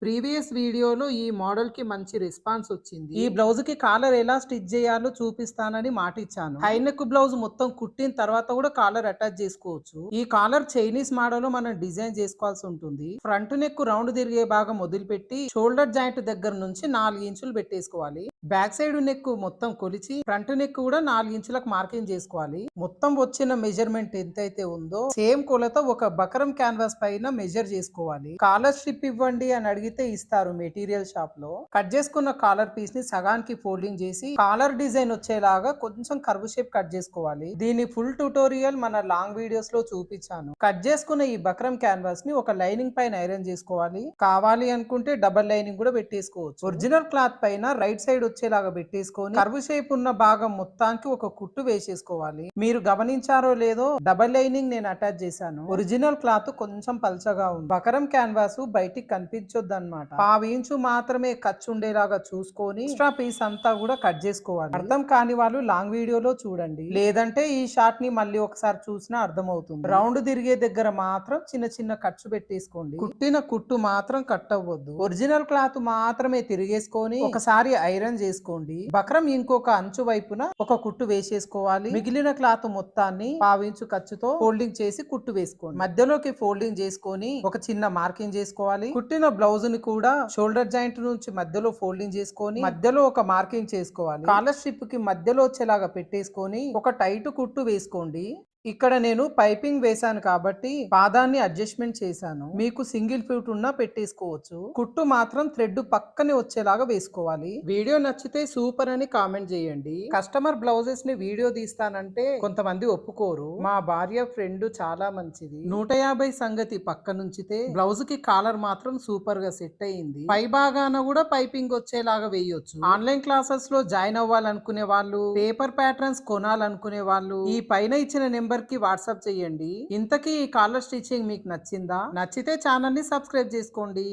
Previous వీడియోలో ఈ మోడల్‌కి మంచి రెస్పాన్స్ వచ్చింది. ఈ బ్లౌజ్‌కి కాలర్ ఎలా స్టిచ్ చేయాలో చూపిస్తానని మాటిచ్చాను. హై నెక్ బ్లౌజ్ మొత్తం కుట్టిన తర్వాత కూడా కాలర్ అటాచ్ చేసుకోవచ్చు. ఈ కాలర్ చైనీస్ మోడల్‌లో మనం డిజైన్ చేసుకోవాల్సి ఉంటుంది. ఫ్రంట్ నెక్ రౌండ్ తిరిగే భాగం వదిలిపెట్టి షోల్డర్ జాయింట్ దగ్గర నుంచి 4 ఇంచులు పెట్టేసుకోవాలి. బ్యాక్ సైడ్ నెక్ మొత్తం కొలిచి ఫ్రంట్ నెక్ కూడా 4 ఇంచులకు మార్కింగ్ చేసుకోవాలి. మొత్తం వచ్చిన మెజర్మెంట్ ఎంతైతే ఉందో సేమ్ కొలత ఒక బకరం క్యాన్వాస్ పైన మెజర్ చేసుకోవాలి. కాలర్ స్ట్రిప్ ఇవ్వండి అని అడిగితే ఇస్తారు మెటీరియల్ షాప్ లో. కట్ చేసుకున్న కాలర్ పీస్ ని సగానికి ఫోల్డింగ్ చేసి కాలర్ డిజైన్ వచ్చేలాగా కొంచెం కర్వ్ షేప్ కట్ చేసుకోవాలి. దీని ఫుల్ ట్యూటోరియల్ మన లాంగ్ వీడియోస్ లో చూపించాను. కట్ చేసుకున్న ఈ బక్రం క్యాన్వాస్ ని ఒక లైనింగ్ పైన ఐరన్ చేసుకోవాలి. కావాలి అనుకుంటే డబల్ లైనింగ్ కూడా పెట్టేసుకోవచ్చు. ఒరిజినల్ క్లాత్ పైన రైట్ సైడ్ వచ్చేలాగా పెట్టేసుకొని కర్వ్ షేప్ ఉన్న భాగం మొత్తానికి ఒక కుట్టు వేసేసుకోవాలి. మీరు గమనించారో లేదో డబల్ లైనింగ్ నేను అటాచ్ చేశాను. ఒరిజినల్ క్లాత్ కొంచెం పల్చగా ఉంది. బకరం క్యాన్వాస్ బయటికి కనిపించొద్దు అనమాట. 1/2 ఇంచు మాత్రమే ఖర్చు ఉండేలాగా చూసుకొని ఎక్స్ట్రా పీస్ అంతా కూడా కట్ చేసుకోవాలి. అర్థం కాని వాళ్ళు లాంగ్ వీడియోలో చూడండి, లేదంటే ఈ షార్ట్ ని మళ్ళీ ఒకసారి చూసినా అర్థమవుతుంది. రౌండ్ తిరిగే దగ్గర మాత్రం చిన్న చిన్న ఖర్చు పెట్టేసుకోండి. కుట్టిన కుట్టు మాత్రం కట్ అవ్వద్దు. ఒరిజినల్ క్లాత్ మాత్రమే తిరిగేసుకొని ఒకసారి ఐరన్ చేసుకోండి. బక్రం ఇంకొక అంచు వైపున ఒక కుట్టు వేసేసుకోవాలి. మిగిలిన క్లాత్ మొత్తాన్ని 1/2 ఇంచు ఖర్చుతో ఫోల్డింగ్ చేసి కుట్టు వేసుకోండి. మధ్యలోకి ఫోల్డింగ్ చేసుకొని ఒక చిన్న మార్కింగ్ చేసుకోవాలి. కుట్టిన బ్లౌజ్ ని కూడా షోల్డర్ జాయింట్ నుంచి మధ్యలో ఫోల్డింగ్ చేసుకొని మధ్యలో ఒక మార్కింగ్ చేసుకోవాలి. కాలర్ స్ట్రిప్ కి మధ్యలో వచ్చేలాగా పెట్టేసుకొని ఒక టైట్ కుట్టు వేసుకోండి. ఇక్కడ నేను పైపింగ్ వేశాను కాబట్టి పాదాన్ని అడ్జస్ట్మెంట్ చేశాను. మీకు సింగిల్ ఫీట్ ఉన్నా పెట్టేసుకోవచ్చు. కుట్టు మాత్రం థ్రెడ్ పక్కనే వచ్చేలాగా వేసుకోవాలి. వీడియో నచ్చితే సూపర్ అని కామెంట్ చేయండి. కస్టమర్ బ్లౌజెస్ ని వీడియో తీస్తానంటే కొంతమంది ఒప్పుకోరు. మా భార్య ఫ్రెండ్ చాలా మంచిది. 150 సంగతి పక్క నుంచితే బ్లౌజ్ కి కాలర్ మాత్రం సూపర్ గా సెట్ అయ్యింది. పై భాగాన కూడా పైపింగ్ వచ్చేలాగా వేయొచ్చు. ఆన్లైన్ క్లాసెస్ లో జాయిన్ అవ్వాలనుకునే వాళ్ళు, పేపర్ ప్యాటర్న్స్ కొనాలనుకునే వాళ్ళు ఈ పైన ఇచ్చిన నెంబర్ కి వాట్సాప్ చేయండి. ఇంతకీ ఈ కాలర్ స్టిచ్చింగ్ మీకు నచ్చిందా? నచ్చితే ఛానల్ ని సబ్స్క్రైబ్ చేసుకోండి.